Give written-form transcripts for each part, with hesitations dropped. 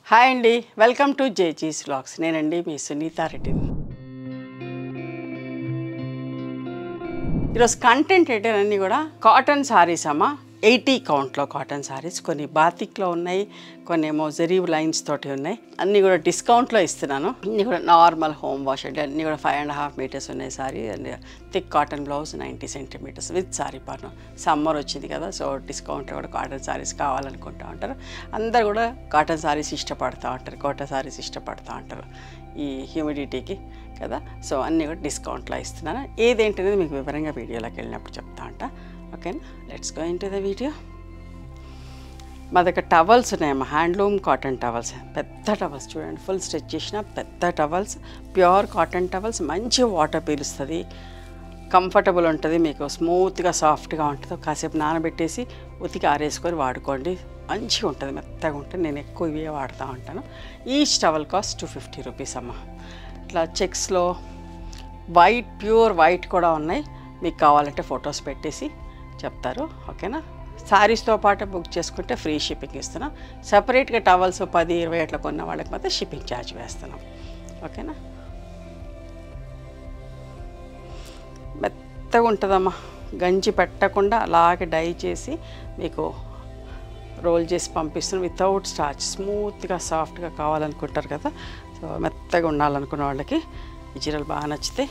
Hi అండి, welcome to జేజీస్ vlogs. నేనండి మీ సునీతా రెడ్డిని. ఈరోజు కంటెంట్ ఏంటంటే కూడా కాటన్ సారీస్ అమ్మ. 80 కౌంట్లో కాటన్ సారీస్, కొన్ని బాతిక్లో ఉన్నాయి, కొన్ని ఏమో జరీవ్ లైన్స్ తోటి ఉన్నాయి. అన్నీ కూడా డిస్కౌంట్లో ఇస్తున్నాను. అన్నీ కూడా నార్మల్ హోమ్ వాష్ అంటే అన్నీ కూడా 5.5 మీటర్స్ ఉన్నాయి sari. And thick cotton blouse 90 centimetres with sari పర్ను. సమ్మర్ వచ్చింది కదా, సో డిస్కౌంట్లో కూడా కాటన్ సారీస్ కావాలనుకుంటూ ఉంటారు. అందరు కూడా కాటన్ సారీస్ ఇష్టపడుతూ ఉంటారు, కాటన్ సారీస్ ఇష్టపడుతూ ఉంటారు ఈ హ్యూమిడిటీకి కదా. సో అన్నీ కూడా డిస్కౌంట్లో ఇస్తున్నాను. ఏదేంటనేది మీకు వివరంగా వీడియోలోకి వెళ్ళినప్పుడు చెప్తా ఉంటా. ఓకేనా, let's go in to the video. మా దగ్గర టవల్స్ ఉన్నాయమ్మా, హ్యాండ్లూమ్ కాటన్ టవల్స్, పెద్ద టవల్స్ చూడండి, ఫుల్ స్ట్రెచ్ చేసిన పెద్ద టవల్స్, ప్యూర్ కాటన్ టవల్స్. మంచి వాటర్ పీలుస్తుంది, కంఫర్టబుల్ ఉంటుంది, మీకు స్మూత్గా సాఫ్ట్గా ఉంటుంది. కాసేపు నానబెట్టేసి ఉతికి ఆరేసుకొని వాడుకోండి, మంచిగా ఉంటుంది, మెత్తగా ఉంటుంది. నేను ఎక్కువ ఇవే వాడుతూ ఉంటాను. ఈచ్ టవల్ కాస్ట్ 250 రూపీస్ అమ్మ. ఇట్లా చెక్స్లో వైట్, ప్యూర్ వైట్ కూడా ఉన్నాయి. మీకు కావాలంటే ఫొటోస్ పెట్టేసి చెప్తారు. ఓకేనా, శారీస్తో పాటు బుక్ చేసుకుంటే ఫ్రీ షిప్పింగ్ ఇస్తున్నాం. సపరేట్గా టవల్స్ 10-20 అట్లా కొన్న వాళ్ళకి మాత్రం షిప్పింగ్ ఛార్జ్ వేస్తున్నాం. ఓకేనా, మెత్తగా ఉంటుందమ్మా, గంజి పెట్టకుండా అలాగే డై చేసి మీకు రోల్ చేసి పంపిస్తున్నాం వితౌట్ స్టార్చ్. స్మూత్గా సాఫ్ట్గా కావాలనుకుంటారు కదా, సో మెత్తగా ఉండాలనుకున్న వాళ్ళకి ఈ చీరలు బాగా నచ్చితే.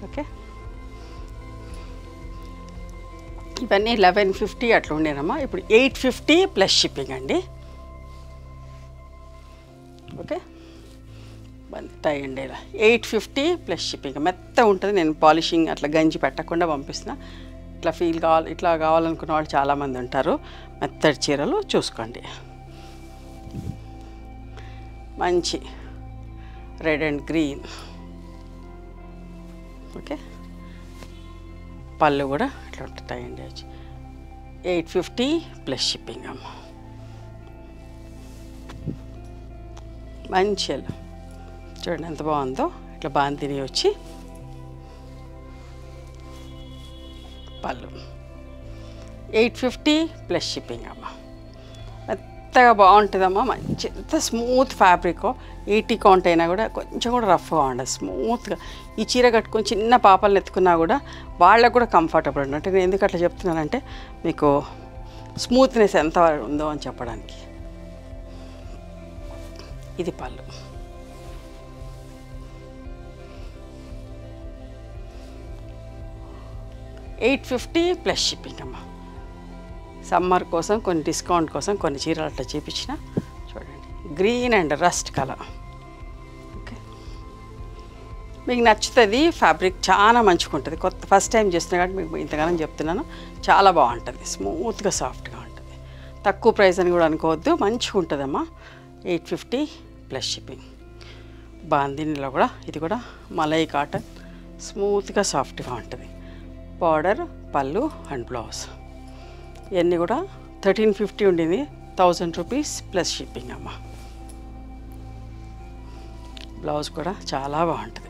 ఓకే, ఇవన్నీ 1150 అట్లా ఉండేనమ్మా. ఇప్పుడు 850 ప్లస్ షిప్పింగ్ అండి. ఓకే, టై అండి, 850 ప్లస్ షిప్పింగ్. మెత్త ఉంటుంది. నేను పాలిషింగ్ అట్లా గంజి పెట్టకుండా పంపిస్తున్నా. ఇట్లా ఫీల్ కావాలి, ఇట్లా కావాలనుకున్న వాళ్ళు చాలామంది ఉంటారు. మెత్తడి చీరలు చూసుకోండి. మంచి రెడ్ అండ్ గ్రీన్. ఓకే, పళ్ళు కూడా ఇట్లా ఉంటాయండి. 850 ప్లస్ షిప్పింగ్ అమ్మ. మంచి చూడండి ఎంత బాగుందో. ఇట్లా బాంతిని వచ్చి పళ్ళు 850 ప్లస్ షిప్పింగ్ అమ్మ. మెత్తగా బాగుంటుందమ్మా, మంచి ఎంత స్మూత్ ఫ్యాబ్రిక్. 80 కౌంట్ అయినా కూడా కొంచెం కూడా రఫ్గా ఉండదు, స్మూత్గా. ఈ చీర కట్టుకొని చిన్న పాపలను ఎత్తుకున్నా కూడా వాళ్ళకు కూడా కంఫర్టబుల్ ఉంటుంది. అంటే నేను ఎందుకు అట్లా చెప్తున్నానంటే మీకు స్మూత్నెస్ ఎంత ఉందో అని చెప్పడానికి. ఇది పళ్ళు. $850 ప్లస్ షిప్పింగ్ అమ్మ. సమ్మర్ కోసం కొన్ని డిస్కౌంట్ కోసం కొన్ని చీరలు అట్లా చేపించిన. చూడండి, green and rust colour. Okay, మీకు నచ్చుతుంది. ఫ్యాబ్రిక్ చాలా మంచిగా ఉంటుంది. కొత్త ఫస్ట్ టైం చేస్తున్నా కాబట్టి మీకు ఇంతగానో చెప్తున్నాను. చాలా బాగుంటుంది, స్మూత్గా సాఫ్ట్గా ఉంటుంది. తక్కువ ప్రైస్ అని కూడా అనుకోవద్దు, మంచిగా ఉంటుందమ్మా. 850 ప్లస్ షిప్పింగ్. బాందినిలో కూడా ఇది కూడా మలై కాటన్, స్మూత్గా సాఫ్ట్గా ఉంటుంది. బార్డర్, పళ్ళు అండ్ బ్లౌజ్ ఇవన్నీ కూడా 1350 ఉండింది. 1000 రూపీస్ ప్లస్ షిప్పింగ్ అమ్మ. బ్లౌజ్ కూడా చాలా బాగుంటుంది,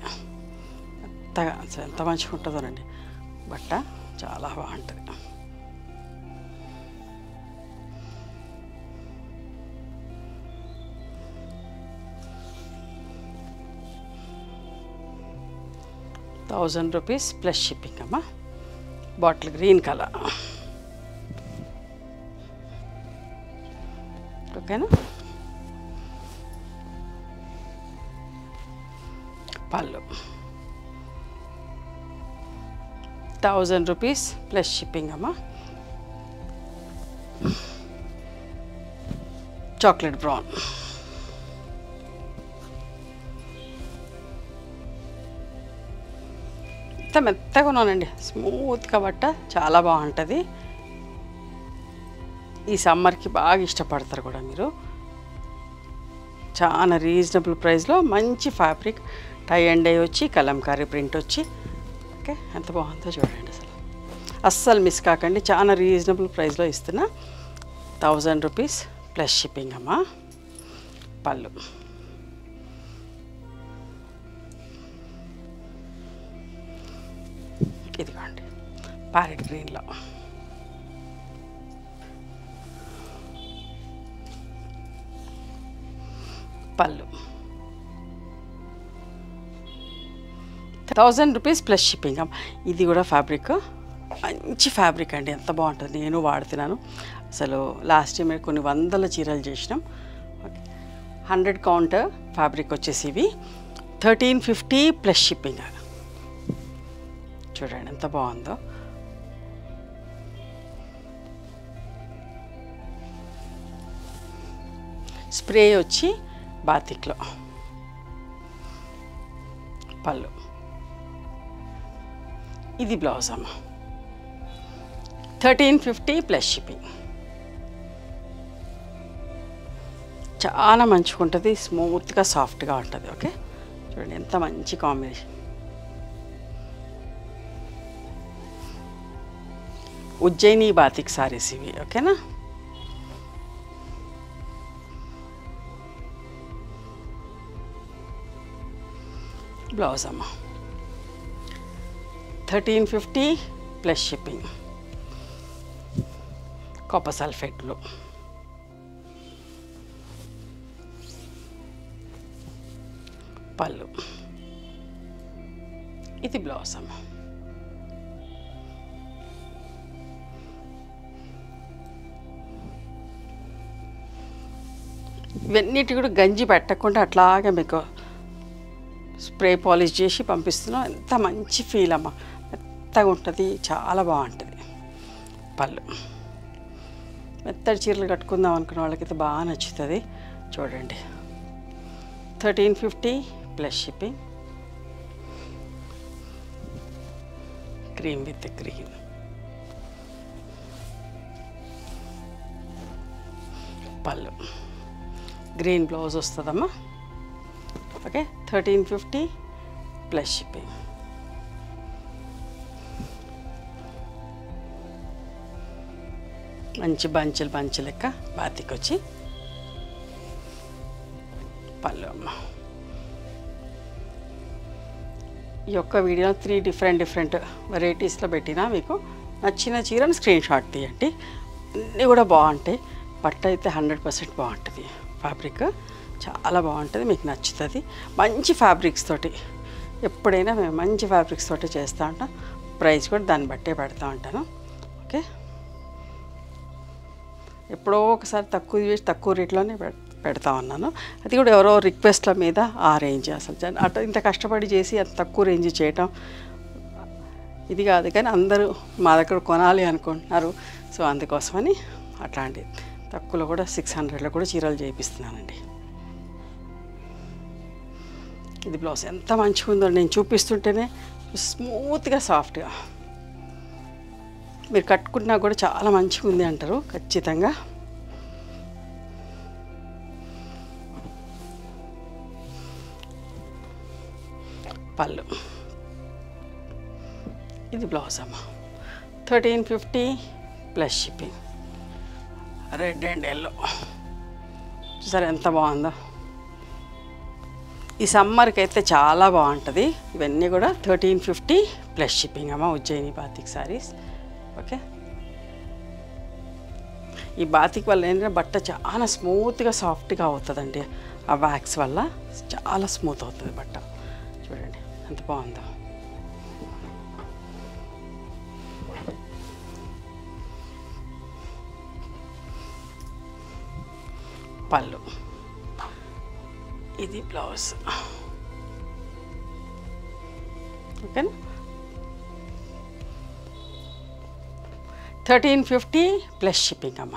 మెత్తగా ఎంత మంచిగా ఉంటుందోనండి. బట్ట చాలా బాగుంటుంది. ₹1000 ప్లస్ షిప్పింగ్ అమ్మ. Bottle green colour. ఓకేనా, పళ్ళు ₹1000 ప్లస్ షిప్పింగ్ అమ్మ. Chocolate brown. ఎంత మెత్తగా ఉన్నానండి, స్మూత్గా బట్ట చాలా బాగుంటుంది. ఈ సమ్మర్కి బాగా ఇష్టపడతారు కూడా మీరు. చాలా రీజనబుల్ ప్రైస్లో మంచి ఫ్యాబ్రిక్, టై అండ్ డై వచ్చి కలంకారీ ప్రింట్ వచ్చి. ఓకే, ఎంత బాగుందో చూడండి, అస్సలు మిస్ కాకండి. చాలా రీజనబుల్ ప్రైస్లో ఇస్తున్నా. ₹1000 ప్లస్ షిప్పింగ్ అమ్మా. పళ్ళు ఇదిగోండి, ప్యారెట్ గ్రీన్లో. పళ్ళు 1000 రూపీస్ ప్లస్ షిప్పింగ్. ఇది కూడా ఫ్యాబ్రిక్ మంచి ఫ్యాబ్రిక్ అండి, ఎంత బాగుంటుంది. నేను వాడుతున్నాను అసలు. లాస్ట్ టైం కొన్ని వందల చీరలు చేసినాం. 100 కౌంట్ ఫ్యాబ్రిక్ వచ్చేసి ఇవి 1350 ప్లస్ షిప్పింగ్. చూడండి ఎంత బాగుందో. స్ప్రే వచ్చి బాతిక్లో. పళ్ళు. ఇది బ్లౌజ్ అమ్మ. 1350 ప్లస్ షిప్పింగ్. చాలా మంచిగా ఉంటుంది, స్మూత్గా సాఫ్ట్గా ఉంటుంది. ఓకే చూడండి ఎంత మంచి కాంబినేషన్. ఉజ్జయిని బాతిక్ సారీస్ ఇవి. ఓకేనా. బ్లౌజ్ అమ్మ 1350 ప్లస్ షిప్పింగ్. కాపర్ సల్ఫేట్లో. పళ్ళు. ఇది బ్లౌజ్ అమ్మ. ఇవన్నిటి కూడా గంజి పెట్టకుండా అట్లాగే మీకు స్ప్రే పాలిష్ చేసి పంపిస్తున్నాం. ఎంత మంచి ఫీల్ అమ్మ, మెత్తగా ఉంటుంది, చాలా బాగుంటుంది. పళ్ళు. మెత్తడి చీరలు కట్టుకుందాం అనుకున్న వాళ్ళకైతే బాగా నచ్చుతుంది. చూడండి 1350 plus shipping. Cream with green. పళ్ళు. గ్రీన్ బ్లౌజ్ వస్తుందమ్మా. Okay 1350 plus shipping. మంచి బంచులు లెక్క బాతికి వచ్చి. పళ్ళు అమ్మ. ఈ యొక్క వీడియో 3 డిఫరెంట్ వెరైటీస్లో పెట్టినా మీకు నచ్చిన చీరను స్క్రీన్ షాట్ తీయండి. అన్నీ కూడా బాగుంటాయి. బట్ట అయితే 100% బాగుంటుంది. ఫ్యాబ్రిక్ చాలా బాగుంటుంది, మీకు నచ్చుతుంది. మంచి ఫ్యాబ్రిక్స్ తోటి ఎప్పుడైనా మేము మంచి ఫ్యాబ్రిక్స్ తోటి చేస్తూ ఉంటాం. ప్రైస్ కూడా దాన్ని బట్టే పెడతా ఉంటాను. ఓకే ఎప్పుడో ఒకసారి తక్కువ రేట్లోనే పెడతా ఉన్నాను. అది కూడా ఎవరో రిక్వెస్ట్ల మీద ఆ రేంజ్. అసలు అటు ఇంత కష్టపడి చేసి అంత తక్కువ రేంజ్ చేయటం ఇది కాదు, కానీ అందరూ మా దగ్గర కొనాలి అనుకుంటున్నారు. సో అందుకోసమని అట్లాంటి తక్కువలో కూడా 600లో కూడా చీరలు చేయిస్తున్నానండి. ఇది బ్లౌజ్ ఎంత మంచిగా ఉందో నేను చూపిస్తుంటేనే స్మూత్గా సాఫ్ట్గా. మీరు కట్టుకున్నా కూడా చాలా మంచిగా ఉంది అంటారు ఖచ్చితంగా. పళ్ళు. ఇది బ్లౌజ్ అమ్మ 1350 plus shipping. Red and yellow చూసారా ఎంత బాగుందో. ఈ సమ్మర్కి అయితే చాలా బాగుంటుంది. ఇవన్నీ కూడా 1350 ప్లస్ షిప్పింగ్ అమ్మ. ఉజ్జయిని బాతిక్ సారీస్. ఓకే ఈ బాతిక్ వల్ల ఏంటంటే బట్ట చాలా స్మూత్గా సాఫ్ట్గా అవుతుందండి. ఆ వ్యాక్స్ వల్ల చాలా స్మూత్ అవుతుంది బట్ట. చూడండి ఎంత బాగుందో. పళ్ళు. ఇది బ్లౌజ్. ఓకేనా 1350 ప్లస్ షిప్పింగ్ అమ్మ.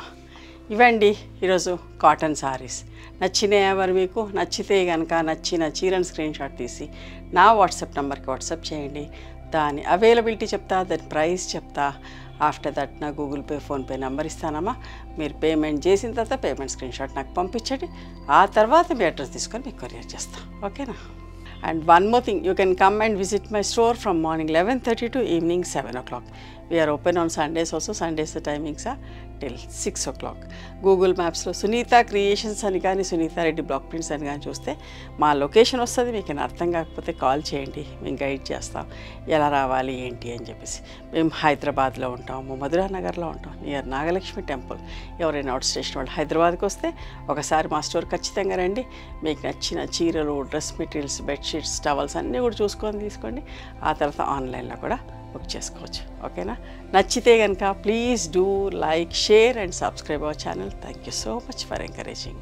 ఇవండి ఈరోజు కాటన్ సారీస్. నచ్చినాయా మరి మీకు? నచ్చితే కనుక నచ్చిన చీరను స్క్రీన్ షాట్ తీసి నా వాట్సాప్ నెంబర్కి వాట్సాప్ చేయండి. దాని అవైలబిలిటీ చెప్తా, దాని ప్రైస్ చెప్తా. ఆఫ్టర్ దట్ నా గూగుల్ పే, ఫోన్పే నెంబర్ ఇస్తానమ్మా. మీరు పేమెంట్ చేసిన తర్వాత పేమెంట్ స్క్రీన్ షాట్ నాకు పంపించండి. ఆ తర్వాత మీ అడ్రస్ తీసుకొని మీకు కొరియర్ చేస్తాను. ఓకేనా? And one more thing, you can come and visit my store from morning 11:30 to evening 7 o'clock. We are open on Sundays also. Sundays the timings are till 6 o'clock. Google మ్యాప్స్లో Sunitha creations అని కానీ Sunitha Reddy block prints అని కానీ చూస్తే మా location వస్తుంది. మీకు అర్థం కాకపోతే కాల్ చేయండి, మేము గైడ్ చేస్తాం ఎలా రావాలి ఏంటి అని చెప్పేసి. మేము హైదరాబాద్లో ఉంటాము, మధురా నగర్లో ఉంటాం, నియర్ నాగలక్ష్మి టెంపుల్. ఎవరైనా అవుట్ స్టేషన్ వాళ్ళు హైదరాబాద్కి వస్తే ఒకసారి మా స్టోర్ ఖచ్చితంగా రండి. మీకు నచ్చిన చీరలు, డ్రెస్ మెటీరియల్స్, బెడ్షీట్స్, టవల్స్ అన్నీ కూడా చూసుకొని తీసుకోండి. ఆ తర్వాత ఆన్లైన్లో కూడా బుక్ చేసుకోవచ్చు. ఓకేనా? నచ్చితే కనుక please do like, share and subscribe our channel. Thank you so much for encouraging.